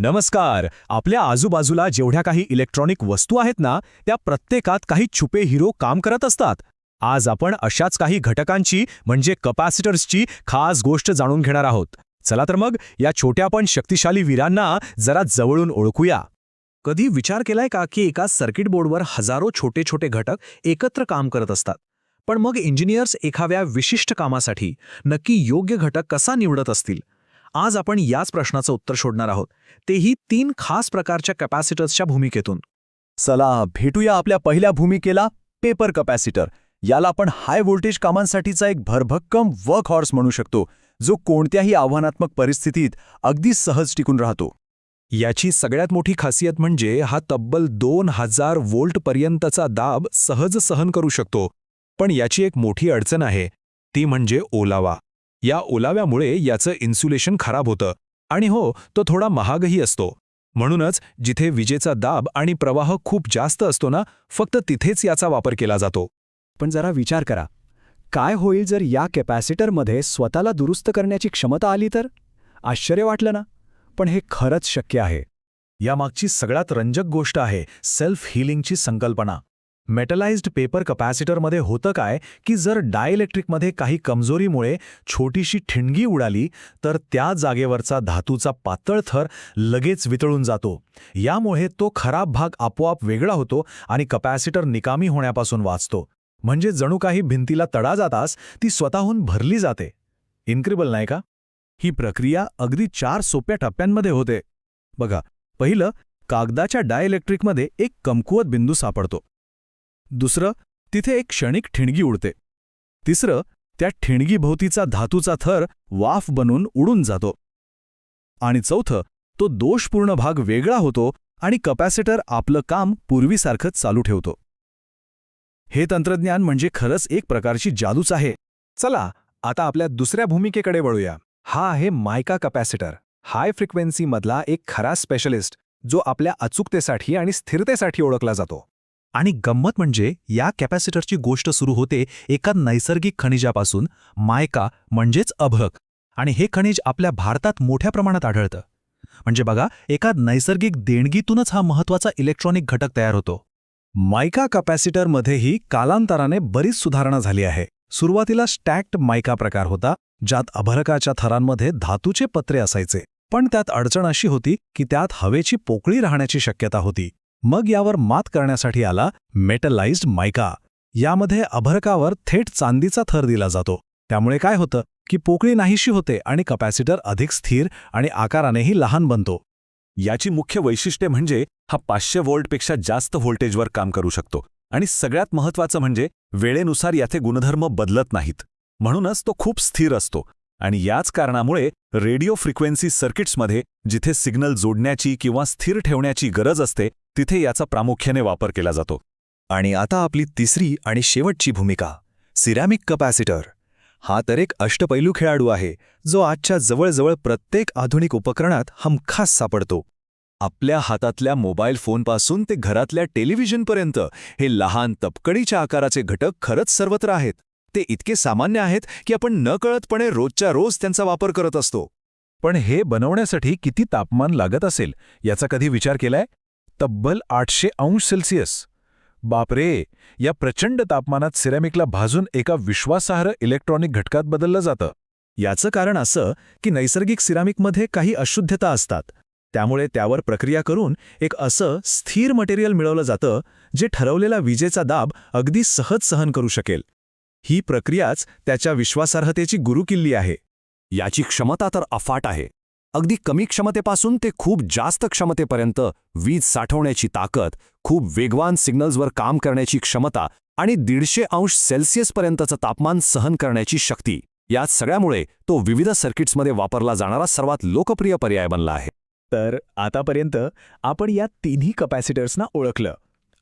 नमस्कार. आपल्या आजूबाजूला जेवढ्या काही इलेक्ट्रॉनिक वस्तू आहेत ना, त्या प्रत्येकात काही छुपे हिरो काम करत असतात. आज आपण अशाच काही घटकांची म्हणजे कपॅसिटर्सची खास गोष्ट जाणून घेणार आहोत. चला तर मग या छोट्या पण शक्तिशाली वीरांना जरा जवळून ओळखूया. कधी विचार केलाय का की एका सर्किट बोर्डवर हजारो छोटे छोटे घटक एकत्र काम करत असतात, पण मग इंजिनियर्स एखाद्या विशिष्ट कामासाठी नक्की योग्य घटक कसा निवडत असतील? आज आपण याच प्रश्नाचं उत्तर शोधणार आहोत, तेही 3 खास प्रकारच्या कॅपॅसिटर्सच्या भूमिकेतून. चला भेटूया आपल्या पहिल्या भूमिकेला, पेपर कपॅसिटर. याला आपण हाय व्होल्टेज कामांसाठीचा एक भरभक्कम वर्क हॉर्स म्हणू शकतो, जो कोणत्याही आव्हानात्मक परिस्थितीत अगदी सहज टिकून राहतो. याची सगळ्यात मोठी खासियत म्हणजे हा तब्बल 2000 व्होल्टपर्यंतचा दाब सहज सहन करू शकतो. पण याची एक मोठी अडचण आहे, ती म्हणजे ओलावा. या ओलाव्यामुळे याचं इन्सुलेशन खराब होतं आणि तो थोडा महागही असतो. म्हणूनच जिथे विजेचा दाब आणि प्रवाह खूप जास्त असतो ना, फक्त तिथेच याचा वापर केला जातो. पण जरा विचार करा, काय होईल जर या कॅपॅसिटरमध्ये स्वतःला दुरुस्त करण्याची क्षमता आली तर? आश्चर्य वाटलं ना? पण हे खरंच शक्य आहे. यामागची सगळ्यात रंजक गोष्ट आहे सेल्फ हीलिंगची संकल्पना. मेटलाइज्ड पेपर कपॅसिटरमध्ये होतं काय की जर डायइलेक्ट्रिकमध्ये काही कमजोरीमुळे छोटीशी ठिणगी उडाली, तर त्या जागेवरचा धातूचा पातळ थर लगेच वितळून जातो. यामुळे तो खराब भाग आपोआप वेगळा होतो आणि कपॅसिटर निकामी होण्यापासून वाचतो. म्हणजे जणू काही भिंतीला तडा जाताच ती स्वतःहून भरली जाते. इन्क्रेडिबल नाही का? ही प्रक्रिया अगदी 4 सोप्या टप्प्यांमध्ये होते. बघा, पहिलं, कागदाच्या डायइलेक्ट्रिकमध्ये एक कमकुवत बिंदू सापडतो. दुसरं, तिथे एक क्षणिक ठिणगी उडते. तिसरं, त्या ठिणगीभोवतीचा धातूचा थर वाफ बनून उडून जातो. आणि चौथं, तो दोषपूर्ण भाग वेगळा होतो आणि कपॅसिटर आपलं काम पूर्वीसारखंच चालू ठेवतो. हे तंत्रज्ञान म्हणजे खरंच एक प्रकारची जादूच आहे. चला आता आपल्या दुसऱ्या भूमिकेकडे वळूया. हा आहे मायका कपॅसिटर. हाय फ्रिक्वेन्सीमधला एक खरा स्पेशलिस्ट, जो आपल्या अचूकतेसाठी आणि स्थिरतेसाठी ओळखला जातो. आणि गंमत म्हणजे या कॅपॅसिटरची गोष्ट सुरू होते एका नैसर्गिक खनिजापासून, मायका म्हणजेच अभ्रक. आणि हे खनिज आपल्या भारतात मोठ्या प्रमाणात आढळतं. म्हणजे बघा, एका नैसर्गिक देणगीतूनच हा महत्त्वाचा इलेक्ट्रॉनिक घटक तयार होतो. मायका कपॅसिटरमध्येही कालांतराने बरीच सुधारणा झाली आहे. सुरुवातीला स्टॅक्ड मायका प्रकार होता, ज्यात अभ्रकाच्या थरांमध्ये धातूचे पत्रे असायचे. पण त्यात अडचण अशी होती की त्यात हवेची पोकळी राहण्याची शक्यता होती. मग यावर मात करण्यासाठी आला मेटलाइज्ड मायका. यामध्ये अभ्रकावर थेट चांदीचा थर दिला जातो. त्यामुळे काय होतं की पोकळी नाहीशी होते आणि कपॅसिटर अधिक स्थिर आणि आकारानेही लहान बनतो. याची मुख्य वैशिष्ट्ये म्हणजे हा 500 व्होल्टपेक्षा जास्त व्होल्टेजवर काम करू शकतो. आणि सगळ्यात महत्त्वाचं म्हणजे वेळेनुसार याचे गुणधर्म बदलत नाहीत. म्हणूनच तो खूप स्थिर असतो. आणि याच कारणामुळे रेडिओ फ्रिक्वेन्सी सर्किट्समध्ये जिथे सिग्नल जोडण्याची किंवा स्थिर ठेवण्याची गरज असते, तिथे याचा प्रामुख्याने वापर केला जातो. आणि आता आपली तिसरी आणि शेवटची भूमिका, सिरॅमिक कपॅसिटर. हा तर एक अष्टपैलू खेळाडू आहे, जो आजच्या जवळजवळ प्रत्येक आधुनिक उपकरणात हमखास सापडतो. आपल्या हातातल्या मोबाईल फोनपासून ते घरातल्या टेलिव्हिजनपर्यंत हे लहान तपकडीच्या आकाराचे घटक खरंच सर्वत्र आहेत. ते इतके सामान्य आहेत की आपण नकळतपणे रोजच्या रोज त्यांचा वापर करत असतो. पण हे बनवण्यासाठी किती तापमान लागत असेल याचा कधी विचार केलाय? तब्बल 800 अंश सेल्सिअस. बापरे, या प्रचंड तापमानात सिरॅमिकला भाजून एका विश्वासार्ह इलेक्ट्रॉनिक घटकात बदललं जातं. याचं कारण असं की नैसर्गिक सिरॅमिकमध्ये काही अशुद्धता असतात. त्यामुळे त्यावर प्रक्रिया करून एक असं स्थिर मटेरियल मिळवलं जातं, जे ठरवलेला विजेचा दाब अगदी सहज सहन करू शकेल. ही प्रक्रियाच त्याच्या विश्वासार्हतेची गुरुकिल्ली आहे. याची क्षमता तर अफाट आहे. अगदी कमी क्षमतेपासून ते खूप जास्त क्षमतेपर्यंत वीज साठवण्याची ताकद, खूप वेगवान सिग्नल्सवर काम करण्याची क्षमता आणि 150 अंश सेल्सिअसपर्यंतचं तापमान सहन करण्याची शक्ती. या सगळ्यामुळे तो विविध सर्किट्समध्ये वापरला जाणारा सर्वात लोकप्रिय पर्याय बनला आहे. तर आतापर्यंत आपण या तिन्ही कपॅसिटर्सना ओळखलं.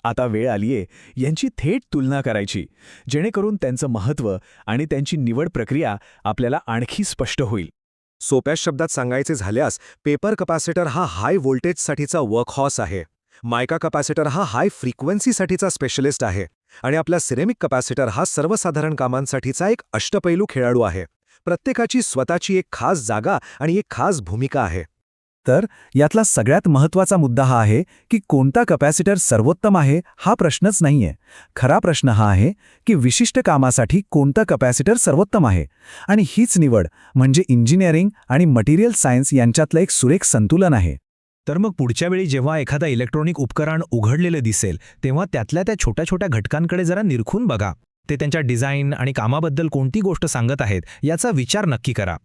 आता वेळ आलीये यांची थेट तुलना करायची, जेणेकरून त्यांचं महत्त्व आणि त्यांची निवड प्रक्रिया आपल्याला आणखी स्पष्ट होईल. सोप्या शब्दात सांगायचे झाल्यास, पेपर कपॅसिटर हा हाय व्होल्टेजसाठीचा वर्कहॉर्स आहे, मायका कपॅसिटर हा हाय फ्रिक्वेन्सीसाठीचा स्पेशलिस्ट आहे, आणि आपला सिरेमिक कपॅसिटर हा सर्वसाधारण कामांसाठीचा एक अष्टपैलू खेळाडू आहे. प्रत्येकाची स्वतःची एक खास जागा आणि एक खास भूमिका आहे. तर यातला सगळ्यात महत्त्वाचा मुद्दा हा आहे की कोणता कपॅसिटर सर्वोत्तम आहे हा प्रश्नच नाहीये. खरा प्रश्न हा आहे की विशिष्ट कामासाठी कोणता कपॅसिटर सर्वोत्तम आहे. आणि हीच निवड म्हणजे इंजिनिअरिंग आणि मटेरियल सायन्स यांच्यातलं एक सुरेख संतुलन आहे. तर मग पुढच्या वेळी जेव्हा एखादा इलेक्ट्रॉनिक उपकरण उघडलेलं दिसेल तेव्हा त्यातल्या त्या छोट्या छोट्या घटकांकडे जरा निरखून बघा. ते त्यांच्या डिझाईन आणि कामाबद्दल कोणती गोष्ट सांगत आहेत याचा विचार नक्की करा.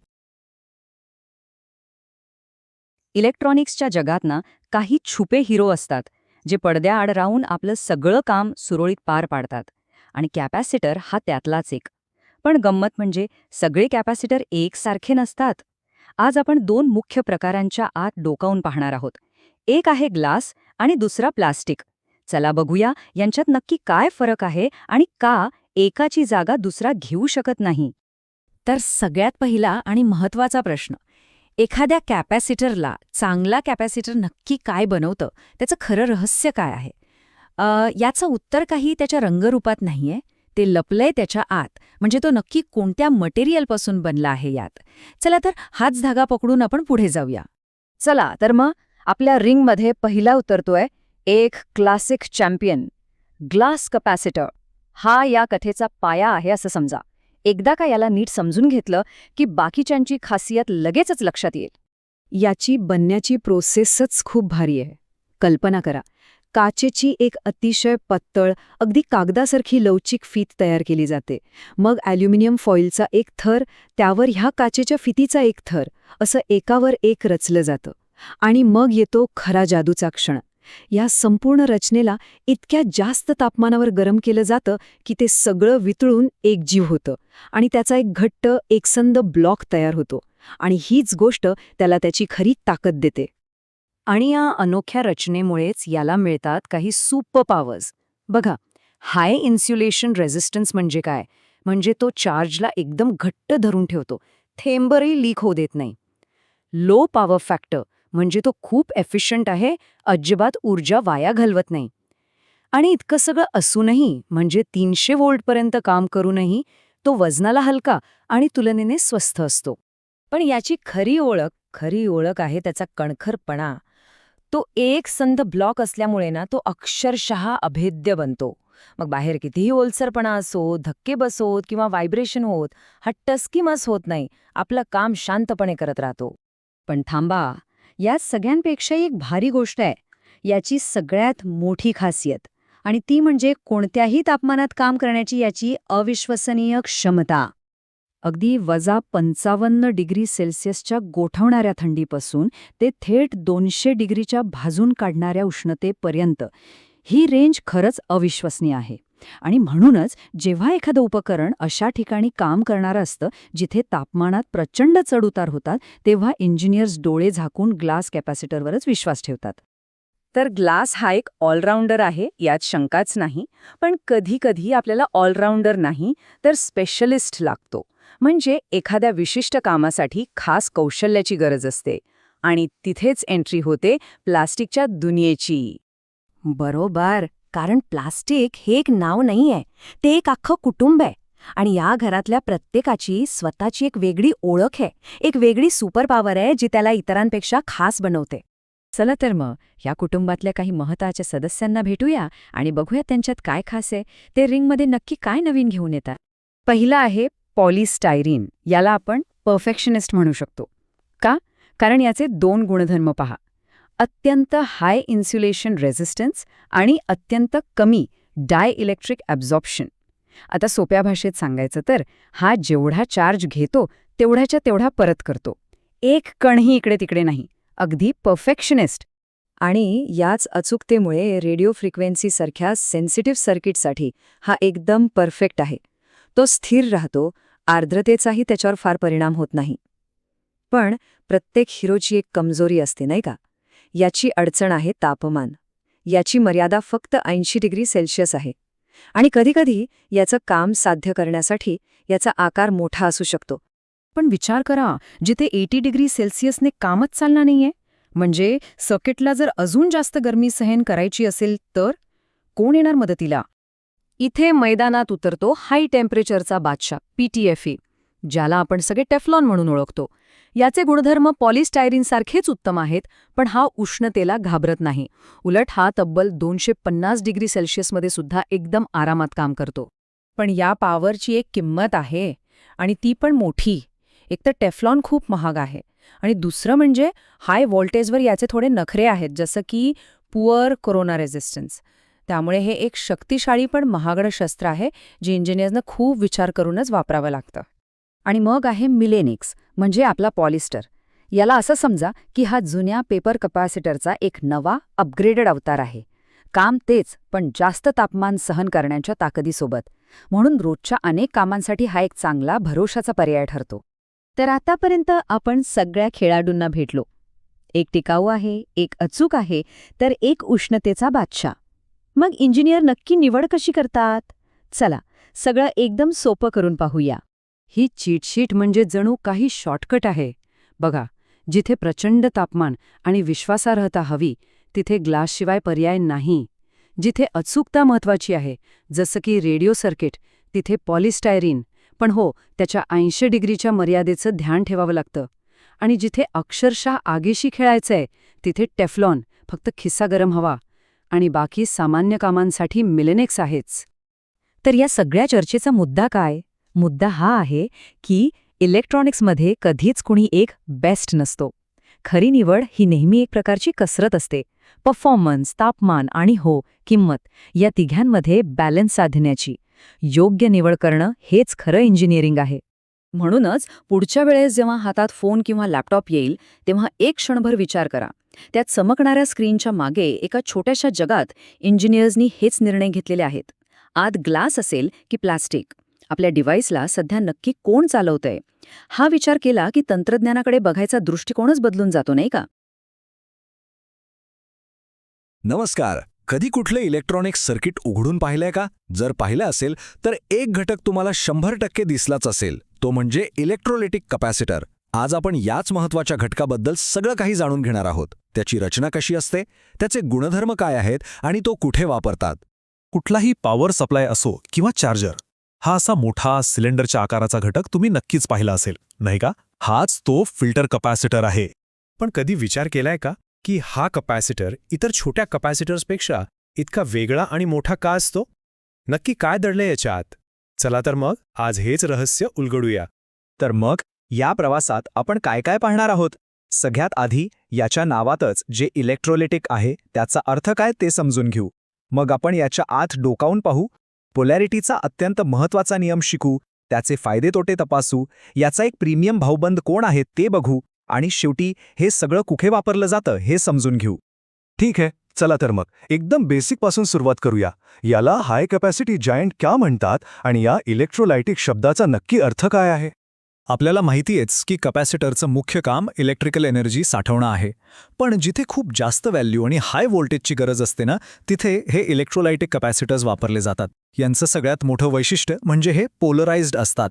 इलेक्ट्रॉनिक्सच्या जगात ना काही छुपे हिरो असतात जे पडद्याआड राहून आपलं सगळं काम सुरळीत पार पाडतात. आणि कॅपॅसिटर हा त्यातलाच एक. पण गंमत म्हणजे सगळे कॅपॅसिटर एकसारखे नसतात. आज आपण 2 मुख्य प्रकारांच्या आत डोकावून पाहणार आहोत. एक आहे ग्लास आणि दुसरा प्लास्टिक. चला बघूया यांच्यात नक्की काय फरक आहे आणि का एकाची जागा दुसरा घेऊ शकत नाही. तर सगळ्यात पहिला आणि महत्त्वाचा प्रश्न, एखाद्या कॅपॅसिटरला चांगला कॅपॅसिटर नक्की काय बनवतं, त्याचं खरं रहस्य काय आहे? याचं उत्तर काही त्याच्या रंगरूपात नाहीये, ते लपलंय त्याच्या आत. म्हणजे तो नक्की कोणत्या मटेरियलपासून बनला आहे यात. चला तर हाच धागा पकडून आपण पुढे जाऊया. चला तर मग आपल्या रिंगमध्ये पहिला उतरतोय एक क्लासिक चॅम्पियन, ग्लास कपॅसिटर. हा या कथेचा पाया आहे असं समजा. एकदा का याला नीट समजून घेतलं की बाकीच्यांची खासियत लगेचच लक्षात येईल. याची बनण्याची प्रोसेसच खूप भारी आहे. कल्पना करा, काचेची एक अतिशय पातळ, अगदी कागदासारखी लवचिक फीत तयार केली जाते. मग ॲल्युमिनियम फॉइलचा एक थर, त्यावर ह्या काचेच्या फितीचा एक थर, असं एकावर एक रचलं जातं. आणि मग येतो खरा जादूचा क्षण. या संपूर्ण रचनेला इतक्या जास्त तापमानावर गरम केलं जातं की ते सगळं वितळून एकजीव होतं आणि त्याचा एक घट्ट एकसंध ब्लॉक तयार होतो. आणि हीच गोष्ट त्याला त्याची खरी ताकद देते. आणि या अनोख्या रचनेमुळेच याला मिळतात काही सुपर पॉवर्स. बघा, हाय इन्स्युलेशन रेझिस्टन्स म्हणजे काय? म्हणजे तो चार्जला एकदम घट्ट धरून ठेवतो, थेंबरही लीक होऊ देत नाही. लो पॉवर फॅक्टर म्हणजे तो खूप एफिशियंट आहे, अजिबात ऊर्जा वाया घालवत नाही. आणि इतकं सगळं असूनही, म्हणजे 300 व्होल्टपर्यंत काम करूनही, तो वजनाला हलका आणि तुलनेने स्वस्त असतो. पण याची खरी ओळख आहे त्याचा कणखरपणा. तो एक संध ब्लॉक असल्यामुळे ना तो अक्षरशः अभेद्य बनतो. मग बाहेर कितीही ओलसरपणा असो, धक्के बसोत किंवा व्हायब्रेशन होत, हा टस्कीमस होत नाही. आपलं काम शांतपणे करत राहतो. पण थांबा, या सगळ्यांपेक्षा एक भारी गोष्ट आहे, याची सगळ्यात मोठी खासियत. आणि ती म्हणजे कोणत्याही तापमानात काम करण्याची याची अविश्वसनीय क्षमता. अगदी -55 डिग्री सेल्सिअसच्या गोठवणाऱ्या थंडीपासून ते थेट 200 डिग्रीच्या भाजून काढणाऱ्या उष्णतेपर्यंत ही रेंज खरंच अविश्वसनीय आहे. आणि म्हणूनच जेव्हा एखादं उपकरण अशा ठिकाणी काम करणारं असतं जिथे तापमानात प्रचंड चढउतार होतात, तेव्हा इंजिनियर्स डोळे झाकून ग्लास कॅपॅसिटरवरच विश्वास ठेवतात. तर ग्लास हा एक ऑलराऊंडर आहे, यात शंकाच नाही. पण कधी आपल्याला ऑलराऊंडर नाही तर स्पेशलिस्ट लागतो. म्हणजे एखाद्या विशिष्ट कामासाठी खास कौशल्याची गरज असते. आणि तिथेच एंट्री होते प्लास्टिकच्या दुनियेची. बरोबर, कारण प्लास्टिक हे एक नाव नाहीये, ते एक अख्खं कुटुंब आहे. आणि या घरातल्या प्रत्येकाची स्वतःची एक वेगळी ओळख आहे, एक वेगळी सुपर पॉवर आहे जी त्याला इतरांपेक्षा खास बनवते. चला तर मग या कुटुंबातल्या काही महत्त्वाच्या सदस्यांना भेटूया आणि बघूया त्यांच्यात काय खास आहे, ते रिंगमध्ये नक्की काय नवीन घेऊन येतात. पहिला आहे पॉलिस्टायरीन. याला आपण परफेक्शनिस्ट म्हणू शकतो. का? कारण याचे 2 गुणधर्म पहा. अत्यंत हाय इन्स्युलेशन रेझिस्टन्स आणि अत्यंत कमी डायइलेक्ट्रिक ॲब्झॉर्प्शन. आता सोप्या भाषेत सांगायचं तर हा जेवढा चार्ज घेतो तेवढ्याच्या तेवढा परत करतो. एक कणही इकडे तिकडे नाही. अगदी परफेक्शनिस्ट. आणि याच अचूकतेमुळे रेडिओ फ्रिक्वेन्सीसारख्या सेन्सिटिव्ह सर्किटसाठी हा एकदम परफेक्ट आहे. तो स्थिर राहतो, आर्द्रतेचाही त्याच्यावर फार परिणाम होत नाही. पण प्रत्येक हिरोची एक कमजोरी असते नाही का? याची अडचण आहे तापमान. याची मर्यादा फक्त 80 डिग्री सेल्सिअस आहे. आणि कधीकधी याचं काम साध्य करण्यासाठी याचा आकार मोठा असू शकतो. पण विचार करा, जिथे 80 डिग्री सेल्सिअसने कामच चालणार नाहीये, म्हणजे सर्किटला जर अजून जास्त गरमी सहन करायची असेल तर कोण येणार मदतीला? इथे मैदानात उतरतो हाय टेम्परेचरचा बादशाह PTFE, ज्याला आपण सगळे टेफ्लॉन म्हणून ओळखतो. याचे गुणधर्म पॉलिस्टायरीनसारखेच उत्तम आहेत, पण हा उष्णतेला घाबरत नाही. उलट हा तब्बल 250 डिग्री सेल्सिअसमध्ये सुद्धा एकदम आरामात काम करतो. पण या पॉवरची एक किंमत आहे, आणि ती पण मोठी. एक तर टेफ्लॉन खूप महाग आहे, आणि दुसरं म्हणजे हाय व्होल्टेजवर याचे थोडे नखरे आहेत, जसं की पुअर कोरोना रेझिस्टन्स. त्यामुळे हे एक शक्तिशाली पण महागडं शस्त्र आहे, जे इंजिनियर्सनं खूप विचार करूनच वापरावं लागतं. आणि मग आहे मिलेनिक्स, म्हणजे आपला पॉलिस्टर. याला असं समजा की हा जुन्या पेपर कपॅसिटरचा एक नवा अपग्रेडेड अवतार आहे. काम तेच, पण जास्त तापमान सहन करण्याच्या ताकदीसोबत. म्हणून रोजच्या अनेक कामांसाठी हा एक चांगला भरोशाचा पर्याय ठरतो. तर आतापर्यंत आपण सगळ्या खेळाडूंना भेटलो. एक टिकाऊ आहे, एक अचूक आहे, तर एक उष्णतेचा बादशाह. मग इंजिनियर नक्की निवड कशी करतात? चला, सगळं एकदम सोपं करून पाहूया. ही चीटशीट म्हणजे जणू काही शॉर्टकट आहे. बघा, जिथे प्रचंड तापमान आणि विश्वासार्हता हवी, तिथे ग्लासशिवाय पर्याय नाही. जिथे अचूकता महत्वाची आहे, जसं की रेडिओ सर्किट, तिथे पॉलिस्टायरीन, पण हो, त्याच्या 80 डिग्रीच्या मर्यादेचं ध्यान ठेवावं लागतं. आणि जिथे अक्षरशः आगीशी खेळायचंय, तिथे टेफ्लॉन, फक्त खिस्सा गरम हवा. आणि बाकी सामान्य कामांसाठी मिलेनिक्स आहेच. तर या सगळ्या चर्चेचा मुद्दा काय? मुद्दा हा आहे की इलेक्ट्रॉनिक्समध्ये कधीच कुणी एक बेस्ट नसतो. खरी निवड ही नेहमी एक प्रकारची कसरत असते. परफॉर्मन्स, तापमान आणि हो, किंमत, या तिघांमध्ये बॅलन्स साधण्याची. योग्य निवड करणं हेच खरं इंजिनिअरिंग आहे. म्हणूनच पुढच्या वेळेस जेव्हा हातात फोन किंवा लॅपटॉप येईल, तेव्हा एक क्षणभर विचार करा. त्यात चमकणाऱ्या स्क्रीनच्या मागे एका छोट्याशा जगात इंजिनियर्सनी हेच निर्णय घेतलेले आहेत. आत ग्लास असेल की प्लास्टिक, आपल्या डिव्हाइसला सध्या नक्की कोण चालवतंय, हा विचार केला की तंत्रज्ञानाकडे बघायचा दृष्टिकोनच बदलून जातो, नाही का? नमस्कार. कधी कुठलं इलेक्ट्रॉनिक सर्किट उघडून पाहिलंय का? जर पाहिलं असेल तर एक घटक तुम्हाला 100% दिसलाच असेल, तो म्हणजे इलेक्ट्रोलायटिक कपॅसिटर. आज आपण याच महत्त्वाच्या घटकाबद्दल सगळं काही जाणून घेणार आहोत. त्याची रचना कशी असते, त्याचे गुणधर्म काय आहेत आणि तो कुठे वापरतात. कुठलाही पॉवर सप्लाय असो किंवा चार्जर, हा असा मोठा सिलेंडरच्या आकाराचा घटक तुम्ही नक्कीच पाहिला असेल, नाही का? हाच तो फिल्टर कपॅसिटर आहे. पण कधी विचार केलाय का की हा कपॅसिटर इतर छोट्या कपॅसिटर्सपेक्षा इतका वेगळा आणि मोठा का असतो? नक्की काय दडलंय याच्या आत? चला तर मग आज हेच रहस्य उलगडूया. तर मग या प्रवासात आपण काय काय पाहणार आहोत? सगळ्यात आधी याच्या नावातच जे इलेक्ट्रोलायटिक आहे त्याचा अर्थ काय ते समजून घेऊ. मग आपण याच्या आत डोकावून पाहू, पोलॅरिटीचा अत्यंत महत्त्वाचा नियम शिकू, त्याचे फायदे तोटे तपासू, याचा एक प्रीमियम भाऊबंद कोण आहे ते बघू, आणि शेवटी हे सगळं कुठे वापरलं जातं हे समजून घेऊ. ठीक आहे, चला तर मग एकदम बेसिकपासून सुरुवात करूया. याला हाय कॅपॅसिटी जायंट का म्हणतात आणि या इलेक्ट्रोलायटिक शब्दाचा नक्की अर्थ काय आहे? आपल्याला माहितीच की कपॅसिटरचं मुख्य काम इलेक्ट्रिकल एनर्जी साठवणं आहे. पण जिथे खूप जास्त व्हॅल्यू आणि हाय व्होल्टेजची गरज असते ना, तिथे हे इलेक्ट्रोलायटिक कपॅसिटर्स वापरले जातात. यांचं सगळ्यात मोठं वैशिष्ट्य म्हणजे हे पोलराइज्ड असतात.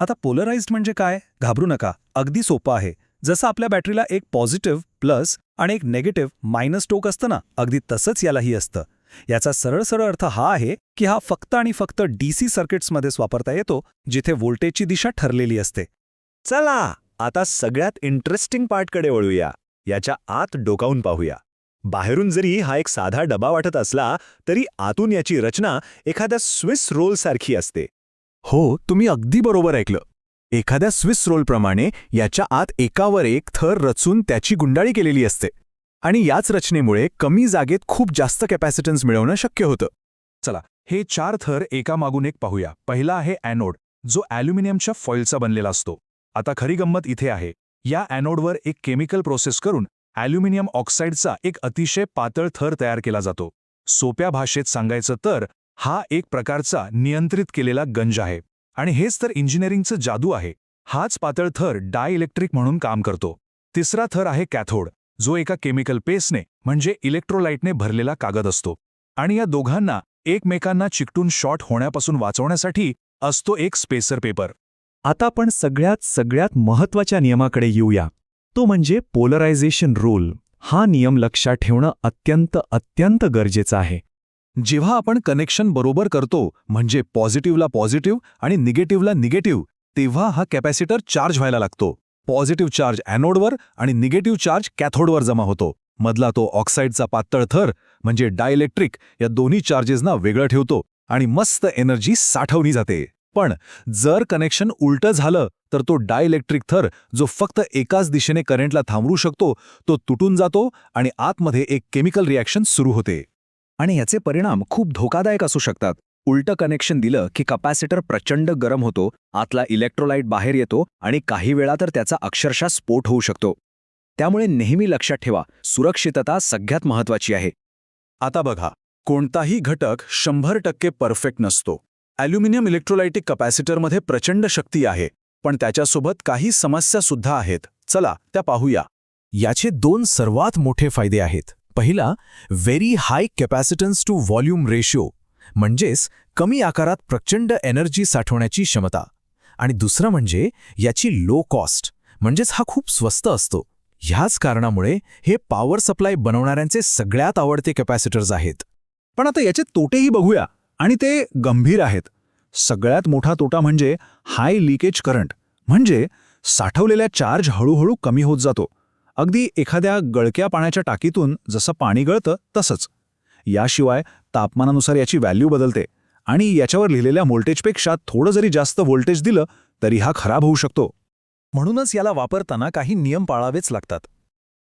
आता पोलराइज्ड म्हणजे काय? घाबरू नका, अगदी सोपं आहे. जसं आपल्या बॅटरीला एक पॉझिटिव्ह प्लस आणि एक नेगेटिव्ह मायनस टोक असतं ना, अगदी तसंच यालाही असतं. याचा सरळ सरळ अर्थ हा आहे की हा फक्त आणि फक्त डीसी सर्किट्समध्येच वापरता येतो, जिथे व्होल्टेजची दिशा ठरलेली असते. चला, आता सगळ्यात इंटरेस्टिंग पार्टकडे वळूया. याच्या आत डोकावून पाहूया. बाहेरून जरी हा एक साधा डबा वाटत असला, तरी आतून याची रचना एखाद्या स्विस रोलसारखी असते. हो, तुम्ही अगदी बरोबर ऐकलं. एखाद्या स्विस रोलप्रमाणे याच्या आत एकावर एक थर रचून त्याची गुंडाळी केलेली असते. आणि याच रचनेमुळे कमी जागेत खूप जास्त कॅपॅसिटन्स मिळवणं शक्य होतं. चला, हे 4 थर एकामागून एक पाहूया. पहिला आहे ॲनोड, जो ॲल्युमिनियमच्या फॉइलचा बनलेला असतो. आता खरी गंमत इथे आहे. या ॲनोडवर एक केमिकल प्रोसेस करून ॲल्युमिनियम ऑक्साईडचा एक अतिशय पातळ थर तयार केला जातो. सोप्या भाषेत सांगायचं तर हा एक प्रकारचा नियंत्रित केलेला गंज आहे. आणि हेच तर इंजिनिअरिंगचं जादू आहे. हाच पातळ थर डायइलेक्ट्रिक म्हणून काम करतो. तिसरा थर आहे कॅथोड, जो एका केमिकल पेस्टने म्हणजे इलेक्ट्रोलाइटने भरलेला कागद असतो. आणि या दोघांना एकमेकांना चिकटून शॉर्ट होण्यापासून वाचवण्यासाठी असतो एक स्पेसर पेपर. आता आपण सगळ्यात महत्त्वाच्या नियमाकडे येऊया. तो म्हणजे पोलरायझेशन रूल. हा नियम लक्षात ठेवणं अत्यंत गरजेचं आहे. जेव्हा आपण कनेक्शन बरोबर करतो, म्हणजे पॉझिटिव्हला पॉझिटिव्ह आणि निगेटिव्हला निगेटिव्ह, तेव्हा हा कॅपॅसिटर चार्ज व्हायला लागतो. पॉझिटिव्ह चार्ज ॲनोडवर आणि निगेटिव्ह चार्ज कॅथोडवर जमा होतो. मधला तो ऑक्साईडचा पातळ थर म्हणजे डायइलेक्ट्रिक या दोन्ही चार्जेसना वेगळं ठेवतो आणि मस्त एनर्जी साठवली जाते. पण जर कनेक्शन उलटं झालं तर तो डायइलेक्ट्रिक थर जो फक्त एकाच दिशेने करंटला थांबवू शकतो तो तुटून जातो आणि आतमध्ये एक केमिकल रिॲक्शन सुरू होते. आणि याचे परिणाम खूप धोकादायक असू शकतात. उलटं कनेक्शन दिलं की कपॅसिटर प्रचंड गरम होतो, आतला इलेक्ट्रोलाइट बाहेर येतो आणि काही वेळा तर त्याचा अक्षरशः स्फोट होऊ शकतो. त्यामुळे नेहमी लक्षात ठेवा, सुरक्षितता सगळ्यात महत्त्वाची आहे. आता बघा, कोणताही घटक 100% परफेक्ट नसतो. ॲल्युमिनियम इलेक्ट्रोलायटिक कपॅसिटरमध्ये प्रचंड शक्ती आहे, पण त्याच्यासोबत काही समस्या सुद्धा आहेत. चला त्या पाहूया. याचे 2 सर्वात मोठे फायदे आहेत. पहिला, very high capacitance to volume ratio, म्हणजेच कमी आकारात प्रचंड एनर्जी साठवण्याची क्षमता. आणि दुसरं म्हणजे याची लो कॉस्ट, म्हणजेच हा खूप स्वस्त असतो. ह्याच कारणामुळे हे पॉवर सप्लाय बनवणाऱ्यांचे सगळ्यात आवडते कॅपॅसिटर्स आहेत. पण आता याचे तोटेही बघूया, आणि ते गंभीर आहेत. सगळ्यात मोठा तोटा म्हणजे हाय लिकेज करंट, म्हणजे साठवलेला चार्ज हळूहळू कमी होत जातो. अगदी एखाद्या गळक्या पाण्याच्या टाकीतून जसं पाणी गळतं तसंच. याशिवाय तापमानानुसार याची व्हॅल्यू बदलते आणि याच्यावर लिहिलेल्या व्होल्टेजपेक्षा थोडं जरी जास्त व्होल्टेज दिलं तरी हा खराब होऊ शकतो. म्हणूनच याला वापरताना काही नियम पाळावेच लागतात.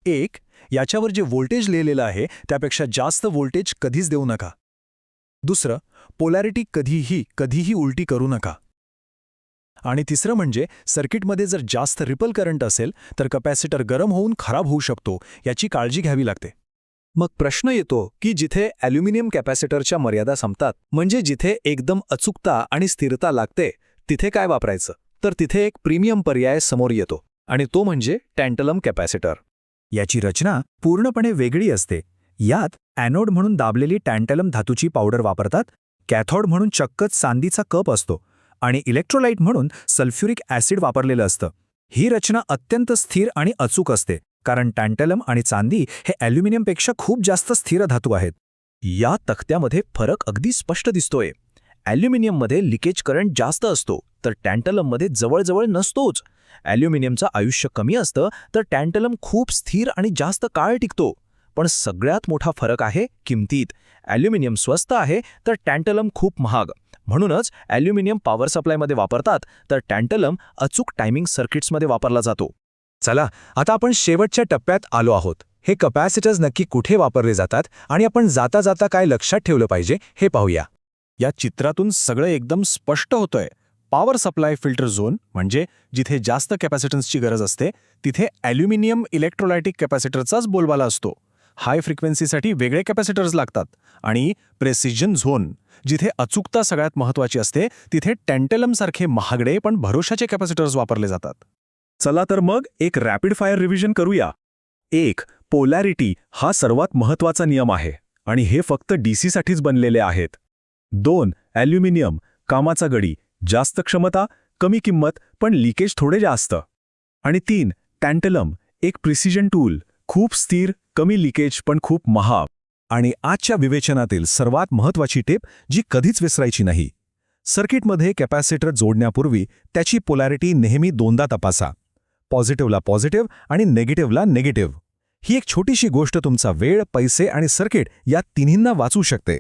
1. याच्यावर जे व्होल्टेज लिहिलेलं आहे त्यापेक्षा जास्त व्होल्टेज कधीच देऊ नका. दुसरं, पोलॅरिटी कधीही उलटी करू नका. आणि तिसरं म्हणजे सर्किटमध्ये जर जास्त रिपल करंट असेल तर कपॅसिटर गरम होऊन खराब होऊ शकतो, याची काळजी घ्यावी लागते. मग प्रश्न येतो की जिथे ॲल्युमिनियम कॅपॅसिटरच्या मर्यादा संपतात, म्हणजे जिथे एकदम अचूकता आणि स्थिरता लागते, तिथे काय वापरायचं? तर तिथे एक प्रीमियम पर्याय समोर येतो आणि तो म्हणजे टँटलम कॅपॅसिटर. याची रचना पूर्णपणे वेगळी असते. यात ॲनोड म्हणून दाबलेली टँटलम धातूची पावडर वापरतात, कॅथोड म्हणून चक्कच चांदीचा कप असतो आणि इलेक्ट्रोलाइट म्हणून सल्फ्युरिक ॲसिड वापरलेलं असतं. ही रचना अत्यंत स्थिर आणि अचूक असते, कारण टँटलम आणि चांदी हे ॲल्युमिनियमपेक्षा खूप जास्त स्थिर धातू आहेत. या तक्त्यामध्ये फरक अगदी स्पष्ट दिसतोय. ॲल्युमिनियममध्ये लिकेज करंट जास्त असतो, तर टँटलममध्ये जवळजवळ नसतोच. ॲल्युमिनियमचं आयुष्य कमी असतं, तर टँटलम खूप स्थिर आणि जास्त काळ टिकतो. पण सगळ्यात मोठा फरक आहे किमतीत. ॲल्युमिनियम स्वस्त आहे, तर टँटलम खूप महाग. म्हणूनच ॲल्युमिनियम पॉवर सप्लायमध्ये वापरतात, तर टँटलम अचूक टायमिंग सर्किट्समध्ये वापरला जातो. चला, आता आपण शेवटच्या टप्प्यात आलो आहोत. हे कपॅसिटर्स नक्की कुठे वापरले जातात आणि आपण जाता जाता काय लक्षात ठेवलं पाहिजे हे पाहूया. या चित्रातून सगळं एकदम स्पष्ट होतंय. पॉवर सप्लाय फिल्टर झोन म्हणजे जिथे जास्त कॅपॅसिटन्सची गरज असते, तिथे ॲल्युमिनियम इलेक्ट्रोलायटिक कॅपॅसिटरचाच बोलबाला असतो. हाय फ्रिक्वेन्सीसाठी वेगळे कॅपॅसिटर्स लागतात. आणि प्रेसिजन झोन, जिथे अचूकता सगळ्यात महत्त्वाची असते, तिथे टँटलमसारखे महागडे पण भरोशाचे कॅपॅसिटर्स वापरले जातात. चला तर मग एक रॅपिड फायर रिव्हिजन करूया. 1. पोलॅरिटी हा सर्वात महत्त्वाचा नियम आहे आणि हे फक्त डीसीसाठीच बनलेले आहेत. 2. ॲल्युमिनियम कामाचा गडी, जास्त क्षमता, कमी किंमत, पण लिकेज थोडे जास्त. आणि 3. टँटलम एक प्रिसिजन टूल, खूप स्थिर, कमी लिकेज पण खूप महाग. आणि आजच्या विवेचनातील सर्वात महत्त्वाची टिप जी कधीच विसरायची नाही. सर्किटमध्ये कॅपॅसिटर जोडण्यापूर्वी त्याची पोलॅरिटी नेहमी 2दा तपासा. पॉझिटिव्हला पॉझिटिव्ह आणि नेगेटिव्हला नेगेटिव्ह. ही एक छोटीशी गोष्ट तुमचा वेळ, पैसे आणि सर्किट या तिन्हींना वाचवू शकते.